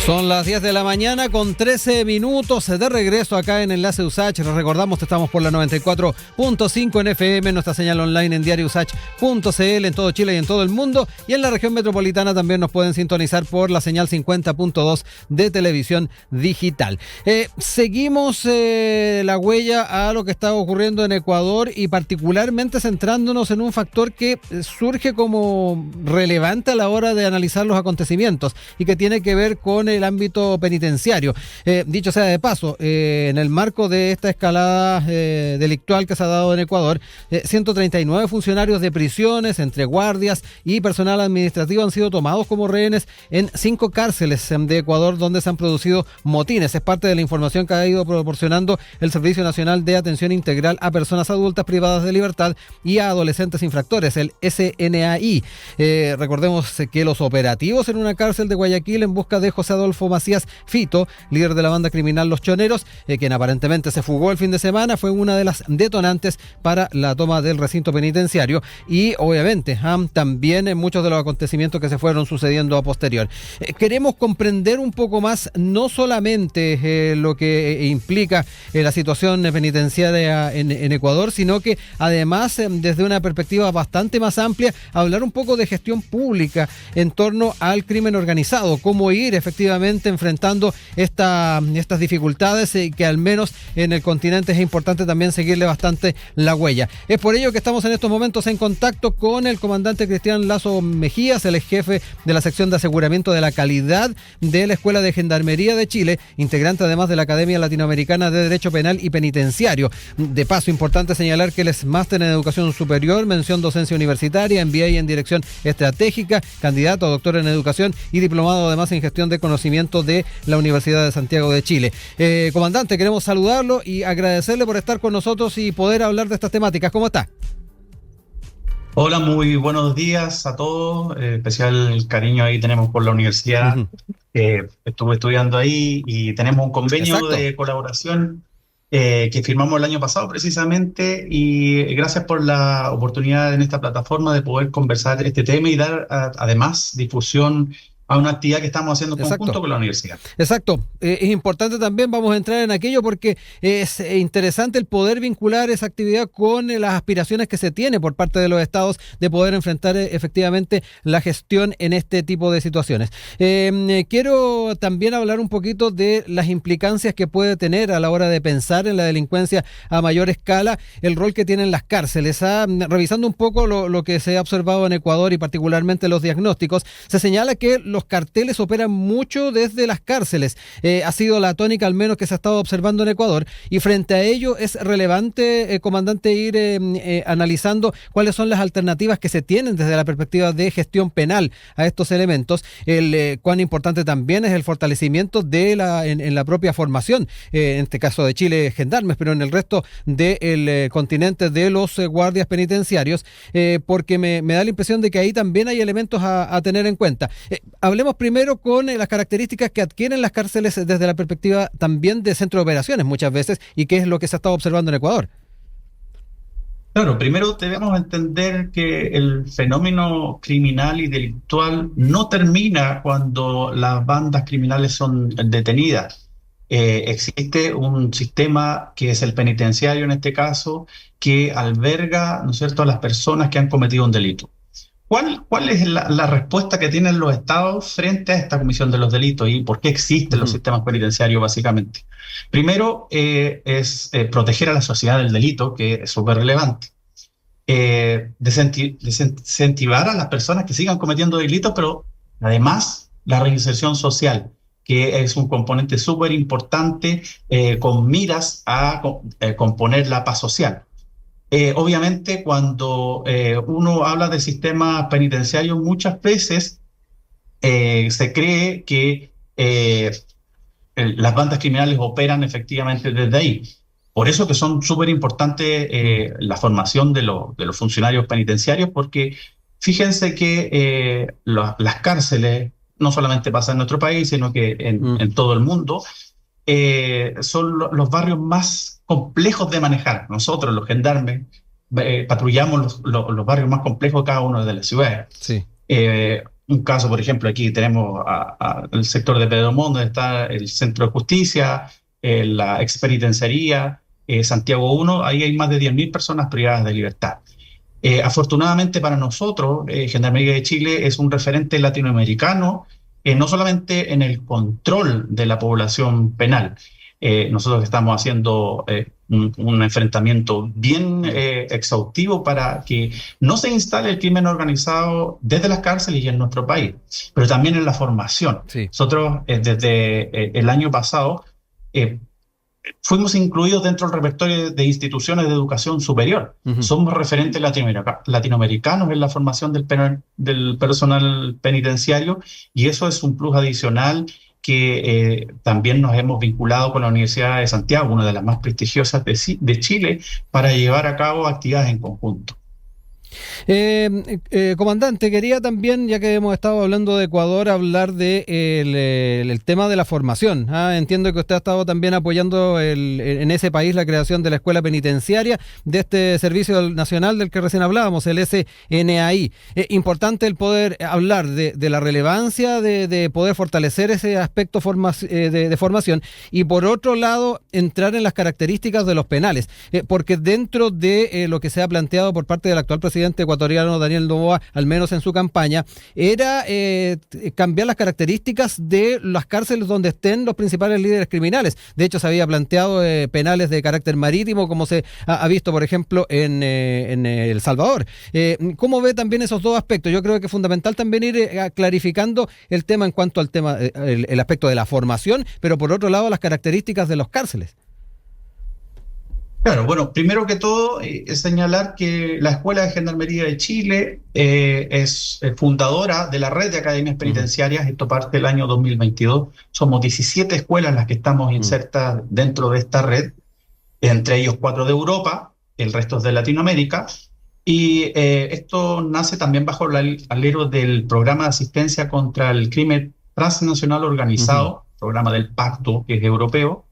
Son las 10 de la mañana con 13 minutos de regreso acá en Enlace USACH. Les recordamos que estamos por la 94.5 en FM, nuestra señal online en diariousach.cl en todo Chile y en todo el mundo. Y en la región metropolitana también nos pueden sintonizar por la señal 50.2 de televisión digital. Seguimos la huella a lo que está ocurriendo en Ecuador y particularmente centrándonos en un factor que surge como relevante a la hora de analizar los acontecimientos y que tiene que ver con el ámbito penitenciario. Dicho sea de paso, en el marco de esta escalada delictual que se ha dado en Ecuador, 139 funcionarios de prisiones, entre guardias y personal administrativo, han sido tomados como rehenes en 5 cárceles de Ecuador donde se han producido motines. Es parte de la información que ha ido proporcionando el Servicio Nacional de Atención Integral a Personas Adultas Privadas de Libertad y a Adolescentes Infractores, el SNAI. Recordemos que los operativos en una cárcel de Guayaquil en busca de José Adolfo Macías Fito, líder de la banda criminal Los Choneros, quien aparentemente se fugó el fin de semana, fue una de las detonantes para la toma del recinto penitenciario y obviamente también en muchos de los acontecimientos que se fueron sucediendo a posterior. Queremos comprender un poco más no solamente lo que implica la situación penitenciaria en Ecuador, sino que además desde una perspectiva bastante más amplia, hablar un poco de gestión pública en torno al crimen organizado, cómo ir efectivamente enfrentando estas dificultades que al menos en el continente es importante también seguirle bastante la huella. Es por ello que estamos en estos momentos en contacto con el comandante Cristian Lazo Mejías, el ex jefe de la sección de aseguramiento de la calidad de la Escuela de Gendarmería de Chile, integrante además de la Academia Latinoamericana de Derecho Penal y Penitenciario. De paso, importante señalar que él es máster en Educación Superior, mención docencia universitaria, MBA en Dirección Estratégica, candidato a doctor en Educación y diplomado además en Gestión de Conocimiento de la Universidad de Santiago de Chile. Comandante, queremos saludarlo y agradecerle por estar con nosotros y poder hablar de estas temáticas. ¿Cómo está? Hola, muy buenos días a todos. Especial cariño ahí tenemos por la universidad. Estuve estudiando ahí y tenemos un convenio Exacto. de colaboración que firmamos el año pasado precisamente, y gracias por la oportunidad en esta plataforma de poder conversar este tema y dar además difusión a una actividad que estamos haciendo en conjunto con la universidad. Exacto. Es importante también, vamos a entrar en aquello porque es interesante el poder vincular esa actividad con las aspiraciones que se tiene por parte de los estados de poder enfrentar efectivamente la gestión en este tipo de situaciones. Quiero también hablar un poquito de las implicancias que puede tener a la hora de pensar en la delincuencia a mayor escala, el rol que tienen las cárceles. Revisando un poco lo que se ha observado en Ecuador y particularmente los diagnósticos, se señala que los carteles operan mucho desde las cárceles. Ha sido la tónica al menos que se ha estado observando en Ecuador, y frente a ello es relevante, comandante, ir analizando cuáles son las alternativas que se tienen desde la perspectiva de gestión penal a estos elementos. Cuán importante también es el fortalecimiento de en la propia formación, en este caso de Chile gendarmes, pero en el resto del continente de los guardias penitenciarios, porque me da la impresión de que ahí también hay elementos a tener en cuenta. Hablemos primero con las características que adquieren las cárceles desde la perspectiva también de centro de operaciones muchas veces, y qué es lo que se ha estado observando en Ecuador. Claro, primero debemos entender que el fenómeno criminal y delictual no termina cuando las bandas criminales son detenidas. Existe un sistema que es el penitenciario en este caso, que alberga, ¿no es cierto?, a las personas que han cometido un delito. ¿Cuál es la respuesta que tienen los estados frente a esta comisión de los delitos y por qué existen los sistemas penitenciarios básicamente? Primero es proteger a la sociedad del delito, que es súper relevante. Desincentivar a las personas que sigan cometiendo delitos, pero además la reinserción social, que es un componente súper importante con miras a componer la paz social. Obviamente, cuando uno habla de sistemas penitenciarios, muchas veces se cree que las bandas criminales operan efectivamente desde ahí. Por eso que son súper importantes la formación de los funcionarios penitenciarios, porque fíjense que las cárceles, no solamente pasa en nuestro país, sino que en todo el mundo, son los barrios más complejos de manejar. Nosotros, los gendarmes, patrullamos los barrios más complejos de cada una de las ciudades. Sí. un caso, por ejemplo, aquí tenemos el sector de Pedro Montt, donde está el Centro de Justicia, la expenitenciaría, Santiago 1, ahí hay más de 10.000 personas privadas de libertad. Afortunadamente para nosotros, Gendarmería de Chile es un referente latinoamericano, no solamente en el control de la población penal. Nosotros estamos haciendo un enfrentamiento bien exhaustivo para que no se instale el crimen organizado desde las cárceles y en nuestro país, pero también en la formación. Sí. Nosotros desde el año pasado fuimos incluidos dentro del repertorio de instituciones de educación superior. Somos referentes latinoamericanos en la formación del personal penitenciario, y eso es un plus adicional que también nos hemos vinculado con la Universidad de Santiago, una de las más prestigiosas de Chile, para llevar a cabo actividades en conjunto. Comandante, quería también, ya que hemos estado hablando de Ecuador, hablar de el tema de la formación. Entiendo que usted ha estado también apoyando en ese país la creación de la escuela penitenciaria, de este servicio nacional del que recién hablábamos, el SNAI. Importante el poder hablar de la relevancia de poder fortalecer ese aspecto de formación, y por otro lado entrar en las características de los penales, porque dentro de lo que se ha planteado por parte del actual presidente ecuatoriano Daniel Noboa, al menos en su campaña, era cambiar las características de las cárceles donde estén los principales líderes criminales. De hecho, se había planteado penales de carácter marítimo, como se ha visto, por ejemplo, en El Salvador. ¿Cómo ve también esos dos aspectos? Yo creo que es fundamental también ir clarificando el tema en cuanto al tema, el aspecto de la formación, pero por otro lado las características de los cárceles. Claro, bueno, primero que todo es señalar que la Escuela de Gendarmería de Chile es fundadora de la red de academias penitenciarias. Esto parte del año 2022. Somos 17 escuelas las que estamos insertas dentro de esta red, entre ellos 4 de Europa, el resto es de Latinoamérica. Y esto nace también bajo el alero del programa de asistencia contra el crimen transnacional organizado, programa del Pacto, que es europeo.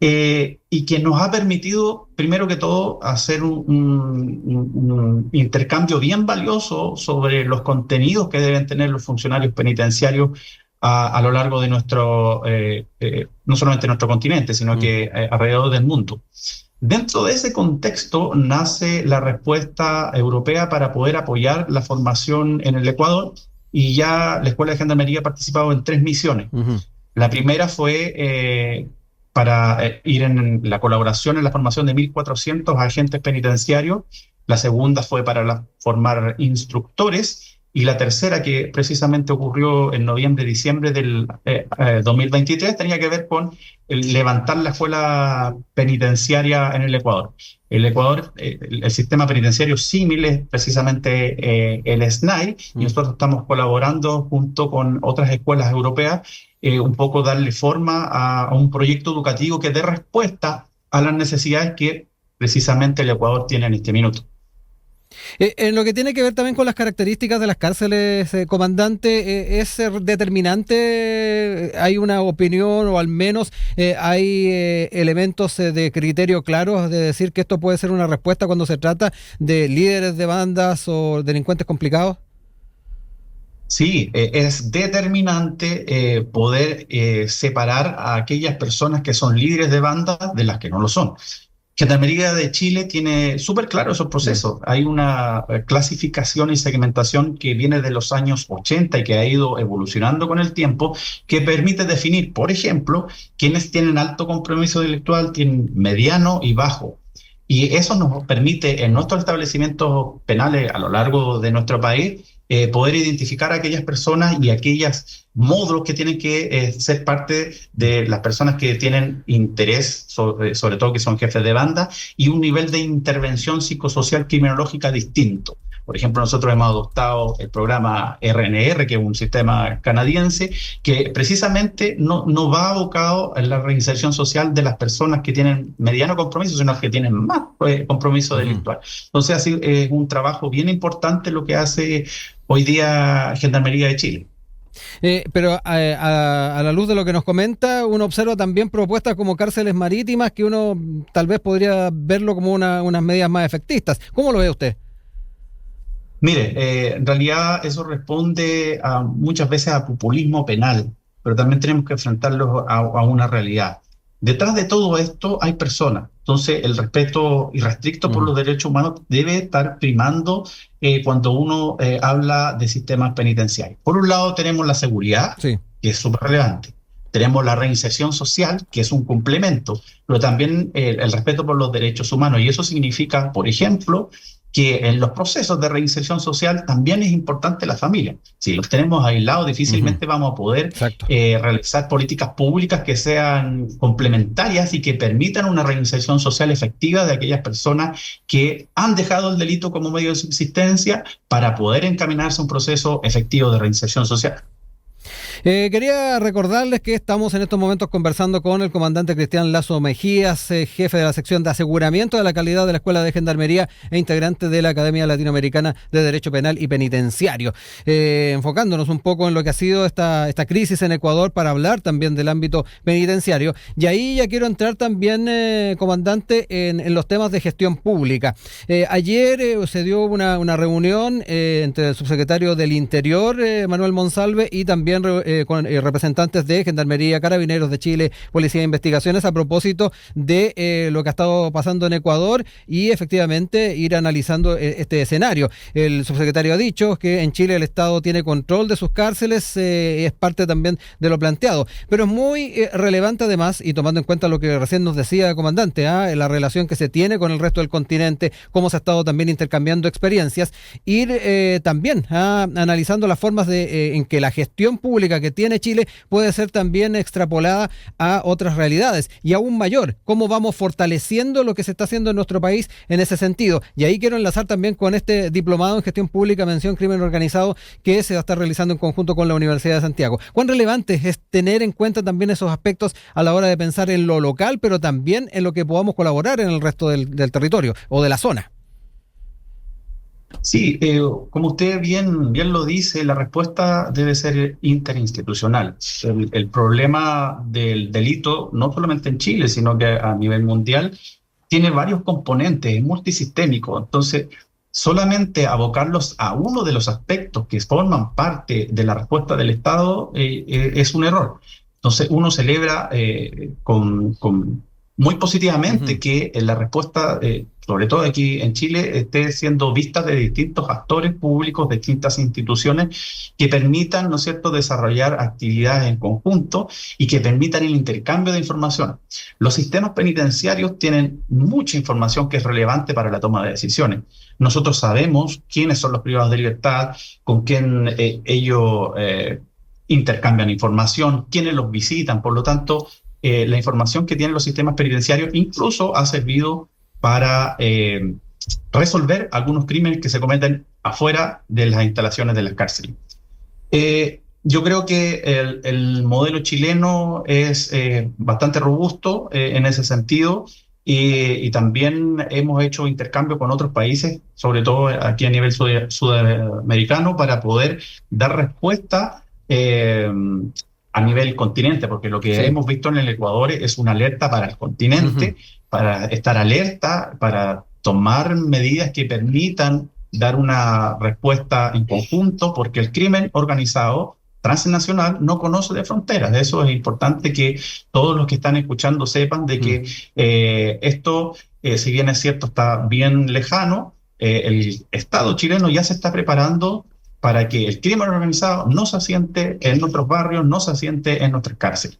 Y que nos ha permitido, primero que todo, hacer un intercambio bien valioso sobre los contenidos que deben tener los funcionarios penitenciarios a lo largo de no solamente nuestro continente, sino que alrededor del mundo. Dentro de ese contexto nace la respuesta europea para poder apoyar la formación en el Ecuador, y ya la Escuela de Gendarmería ha participado en 3 misiones. La primera fue para ir en la colaboración en la formación de 1.400 agentes penitenciarios. La segunda fue para formar instructores, y la tercera, que precisamente ocurrió en noviembre-diciembre del 2023, tenía que ver con levantar la escuela penitenciaria en el Ecuador. El Ecuador, el sistema penitenciario símil es precisamente el SNAI, y nosotros estamos colaborando junto con otras escuelas europeas, un poco darle forma a un proyecto educativo que dé respuesta a las necesidades que precisamente el Ecuador tiene en este minuto. En lo que tiene que ver también con las características de las cárceles, comandante, ¿es determinante? ¿Hay una opinión, o al menos hay elementos de criterio claros de decir que esto puede ser una respuesta cuando se trata de líderes de bandas o delincuentes complicados? Sí, es determinante poder separar a aquellas personas que son líderes de bandas de las que no lo son. Gendarmería de Chile tiene súper claro esos procesos. Hay una clasificación y segmentación que viene de los años 80 y que ha ido evolucionando con el tiempo, que permite definir, por ejemplo, quienes tienen alto compromiso delictual, tienen mediano y bajo. Y eso nos permite en nuestros establecimientos penales a lo largo de nuestro país poder identificar a aquellas personas y aquellos módulos que tienen que ser parte de las personas que tienen interés, sobre todo que son jefes de banda, y un nivel de intervención psicosocial criminológica distinto. Por ejemplo, nosotros hemos adoptado el programa RNR, que es un sistema canadiense, que precisamente no va abocado en la reinserción social de las personas que tienen mediano compromiso, sino que tienen más compromiso delictual. Entonces, así es un trabajo bien importante lo que hace hoy día Gendarmería de Chile. Pero a la luz de lo que nos comenta, uno observa también propuestas como cárceles marítimas, que uno tal vez podría verlo como unas medidas más efectistas. ¿Cómo lo ve usted? Mire, en realidad eso responde muchas veces a populismo penal, pero también tenemos que enfrentarlo a una realidad. Detrás de todo esto hay personas. Entonces, el respeto irrestricto por Mm, los derechos humanos debe estar primando cuando uno habla de sistemas penitenciarios. Por un lado, tenemos la seguridad, sí. que es súper relevante. Tenemos la reinserción social, que es un complemento, pero también el respeto por los derechos humanos. Y eso significa, por ejemplo, que en los procesos de reinserción social también es importante la familia. Si los tenemos aislados, Ujú, difícilmente vamos a poder exacto. realizar políticas públicas que sean complementarias y que permitan una reinserción social efectiva de aquellas personas que han dejado el delito como medio de subsistencia para poder encaminarse a un proceso efectivo de reinserción social. Quería recordarles que estamos en estos momentos conversando con el comandante Cristian Lazo Mejías, jefe de la sección de aseguramiento de la calidad de la Escuela de Gendarmería e integrante de la Academia Latinoamericana de Derecho Penal y Penitenciario. Enfocándonos un poco en lo que ha sido esta crisis en Ecuador para hablar también del ámbito penitenciario. Y ahí ya quiero entrar también, comandante, en los temas de gestión pública. Ayer se dio una reunión entre el subsecretario del Interior, Manuel Monsalve, y también con representantes de Gendarmería, Carabineros de Chile, Policía de Investigaciones, a propósito de lo que ha estado pasando en Ecuador y efectivamente ir analizando este escenario. El subsecretario ha dicho que en Chile el Estado tiene control de sus cárceles, es parte también de lo planteado, pero es muy relevante además, y tomando en cuenta lo que recién nos decía el comandante, la relación que se tiene con el resto del continente, cómo se ha estado también intercambiando experiencias, ir también analizando las formas en que la gestión pública que tiene Chile puede ser también extrapolada a otras realidades y aún mayor, cómo vamos fortaleciendo lo que se está haciendo en nuestro país en ese sentido. Y ahí quiero enlazar también con este diplomado en gestión pública, mención crimen organizado, que se va a estar realizando en conjunto con la Universidad de Santiago. ¿Cuán relevante es tener en cuenta también esos aspectos a la hora de pensar en lo local, pero también en lo que podamos colaborar en el resto del territorio o de la zona? Sí, como usted bien lo dice, la respuesta debe ser interinstitucional. El problema del delito, no solamente en Chile, sino que a nivel mundial, tiene varios componentes, es multisistémico. Entonces, solamente abocarlos a uno de los aspectos que forman parte de la respuesta del Estado es un error. Entonces, uno celebra muy positivamente Ujú. que la respuesta, sobre todo aquí en Chile, esté siendo vista de distintos actores públicos, de distintas instituciones que permitan, ¿no es cierto?, desarrollar actividades en conjunto y que permitan el intercambio de información. Los sistemas penitenciarios tienen mucha información que es relevante para la toma de decisiones. Nosotros sabemos quiénes son los privados de libertad, con quién ellos intercambian información, quiénes los visitan. Por lo tanto, la información que tienen los sistemas penitenciarios incluso ha servido para resolver algunos crímenes que se cometen afuera de las instalaciones de las cárceles. Yo creo que el modelo chileno es bastante robusto en ese sentido y también hemos hecho intercambio con otros países, sobre todo aquí a nivel sudamericano, para poder dar respuesta a nivel continente, porque lo que Sí. hemos visto en el Ecuador es una alerta para el Ujú. continente, para estar alerta, para tomar medidas que permitan dar una respuesta en conjunto, porque el crimen organizado transnacional no conoce de fronteras. De eso es importante que todos los que están escuchando sepan de Mm. que esto, si bien es cierto, está bien lejano, el Estado chileno ya se está preparando para que el crimen organizado no se asiente en nuestros barrios, no se asiente en nuestras cárceles.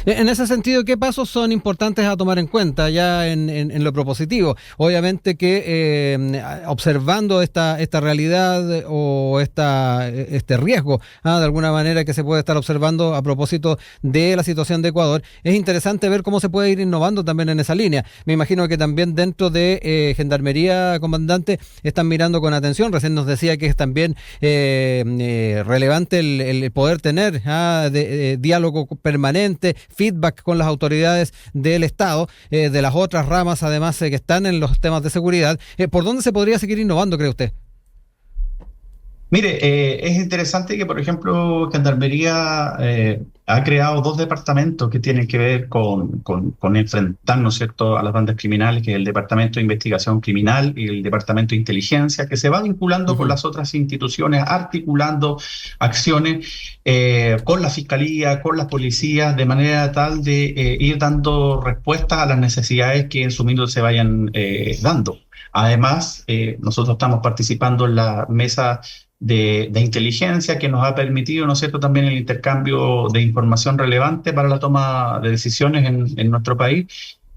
En ese sentido, ¿qué pasos son importantes a tomar en cuenta ya en lo propositivo? Obviamente que observando esta realidad o este riesgo, de alguna manera que se puede estar observando a propósito de la situación de Ecuador, es interesante ver cómo se puede ir innovando también en esa línea. Me imagino que también dentro de Gendarmería, comandante, están mirando con atención. Recién nos decía que es también relevante el poder tener diálogo permanente, feedback con las autoridades del Estado, de las otras ramas además que están en los temas de seguridad. ¿Por dónde se podría seguir innovando, cree usted? Mire, es interesante que, por ejemplo, Gendarmería ha creado dos departamentos que tienen que ver con enfrentar, ¿no es cierto?, a las bandas criminales, que es el Departamento de Investigación Criminal y el Departamento de Inteligencia, que se va vinculando con las otras instituciones, articulando acciones con la Fiscalía, con las policías, de manera tal de ir dando respuesta a las necesidades que en su minuto se vayan dando. Además, nosotros estamos participando en la mesa de inteligencia que nos ha permitido, ¿no es cierto?, también el intercambio de información relevante para la toma de decisiones en nuestro país.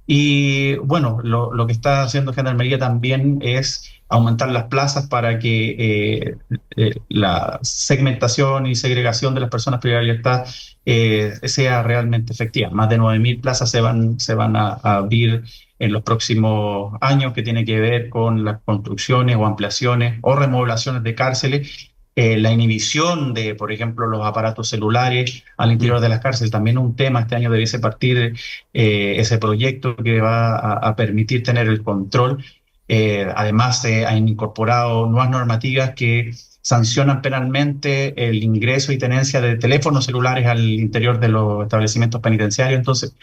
Y bueno, lo que está haciendo Gendarmería también es aumentar las plazas para que la segmentación y segregación de las personas privadas de libertad sea realmente efectiva. Más de 9.000 plazas se van a abrir en los próximos años, que tiene que ver con las construcciones o ampliaciones o remodelaciones de cárceles. La inhibición de, por ejemplo, los aparatos celulares al interior de las cárceles, también un tema. Este año debiese partir ese proyecto que va a permitir tener el control. Además, se han incorporado nuevas normativas que sancionan penalmente el ingreso y tenencia de teléfonos celulares al interior de los establecimientos penitenciarios. Entonces,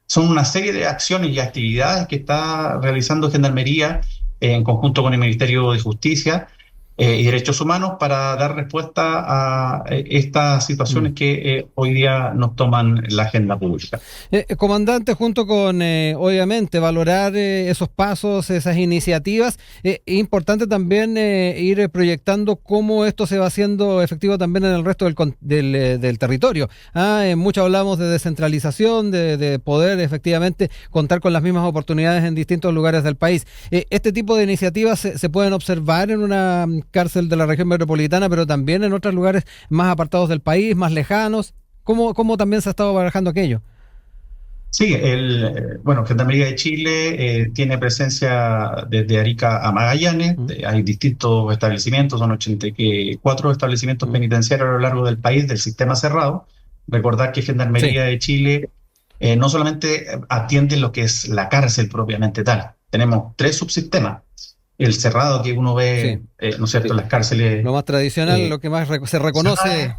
son una serie de acciones y actividades que está realizando Gendarmería en conjunto con el Ministerio de Justicia y Derechos Humanos para dar respuesta a estas situaciones que hoy día nos toman la agenda pública. Comandante, junto con, obviamente, valorar esos pasos, esas iniciativas, es importante también ir proyectando cómo esto se va haciendo efectivo también en el resto del territorio. Mucho hablamos de descentralización, de poder efectivamente contar con las mismas oportunidades en distintos lugares del país. Este tipo de iniciativas se pueden observar en una cárcel de la región metropolitana, pero también en otros lugares más apartados del país, más lejanos. ¿Cómo también se ha estado barajando aquello? Sí, Gendarmería de Chile tiene presencia desde Arica a Magallanes. Hay distintos establecimientos, son 84 establecimientos penitenciarios a lo largo del país del sistema cerrado. Recordar que Gendarmería de Chile no solamente atiende lo que es la cárcel propiamente tal. Tenemos 3 subsistemas. El cerrado que uno ve, ¿no es cierto?, las cárceles. Lo más tradicional, lo que más se reconoce.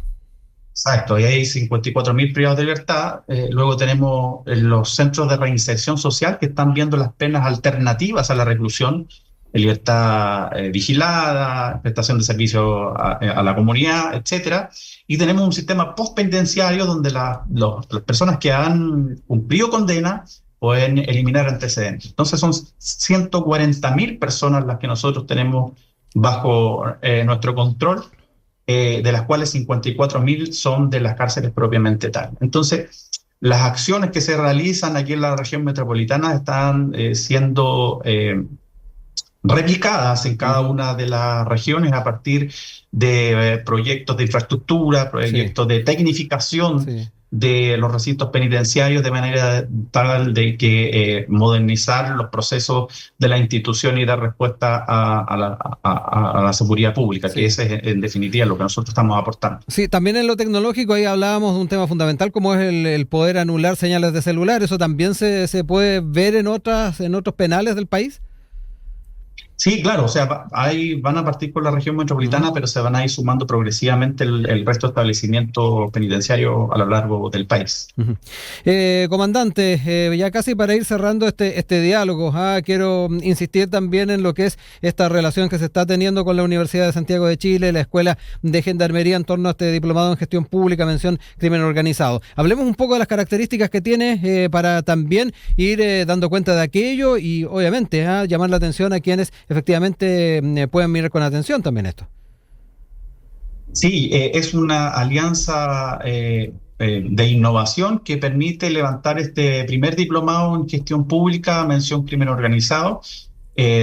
Exacto, y hay 54.000 privados de libertad. Luego tenemos los centros de reinserción social que están viendo las penas alternativas a la reclusión, libertad vigilada, prestación de servicio a la comunidad, etcétera. Y tenemos un sistema postpenitenciario donde las personas que han cumplido condena pueden eliminar antecedentes. Entonces son 140.000 personas las que nosotros tenemos bajo nuestro control, de las cuales 54.000 son de las cárceles propiamente tal. Entonces, las acciones que se realizan aquí en la región metropolitana están siendo replicadas en cada una de las regiones a partir de proyectos de infraestructura, proyectos de tecnificación de los recintos penitenciarios, de manera tal de que modernizar los procesos de la institución y dar respuesta a la seguridad pública, que ese es en definitiva lo que nosotros estamos aportando. Sí, también en lo tecnológico ahí hablábamos de un tema fundamental como es el poder anular señales de celular. ¿Eso también se puede ver en otros penales del país? Sí, claro, o sea, van a partir por la región metropolitana, pero se van a ir sumando progresivamente el resto de establecimientos penitenciarios a lo largo del país. Comandante, ya casi para ir cerrando este diálogo, quiero insistir también en lo que es esta relación que se está teniendo con la Universidad de Santiago de Chile, la Escuela de Gendarmería en torno a este diplomado en gestión pública, mención crimen organizado. Hablemos un poco de las características que tiene para también ir dando cuenta de aquello y obviamente llamar la atención a quienes efectivamente pueden mirar con atención también esto. Sí, es una alianza de innovación que permite levantar este primer diplomado en gestión pública, mención crimen organizado,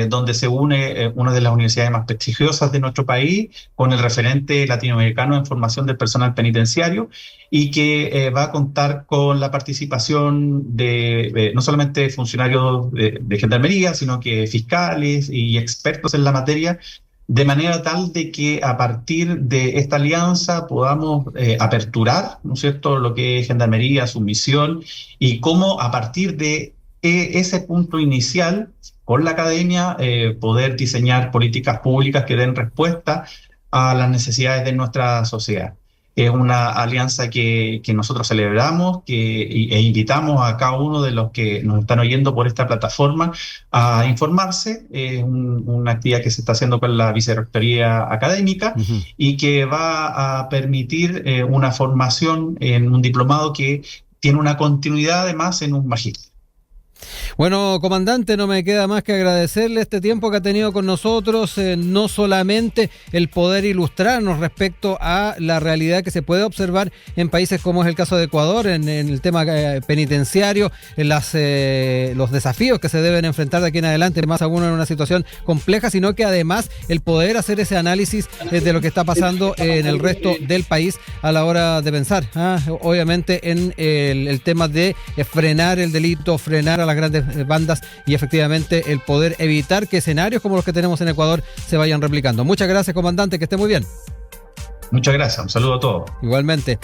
donde se une una de las universidades más prestigiosas de nuestro país con el referente latinoamericano en formación del personal penitenciario y que va a contar con la participación de no solamente funcionarios de Gendarmería, sino que fiscales y expertos en la materia, de manera tal de que a partir de esta alianza podamos aperturar, ¿no es cierto?, lo que es Gendarmería, su misión, y cómo a partir de ese punto inicial, con la academia, poder diseñar políticas públicas que den respuesta a las necesidades de nuestra sociedad. Es una alianza que nosotros celebramos e invitamos a cada uno de los que nos están oyendo por esta plataforma a informarse. Es una actividad que se está haciendo con la Vicerrectoría Académica y que va a permitir una formación en un diplomado que tiene una continuidad además en un magíster. Bueno, comandante, no me queda más que agradecerle este tiempo que ha tenido con nosotros, no solamente el poder ilustrarnos respecto a la realidad que se puede observar en países como es el caso de Ecuador, en el tema penitenciario, en los desafíos que se deben enfrentar de aquí en adelante, más aún en una situación compleja, sino que además el poder hacer ese análisis de lo que está pasando en el resto del país a la hora de pensar, obviamente en el tema de frenar el delito, frenar a las grandes bandas y efectivamente el poder evitar que escenarios como los que tenemos en Ecuador se vayan replicando. Muchas gracias, comandante, que esté muy bien. Muchas gracias, un saludo a todos. Igualmente.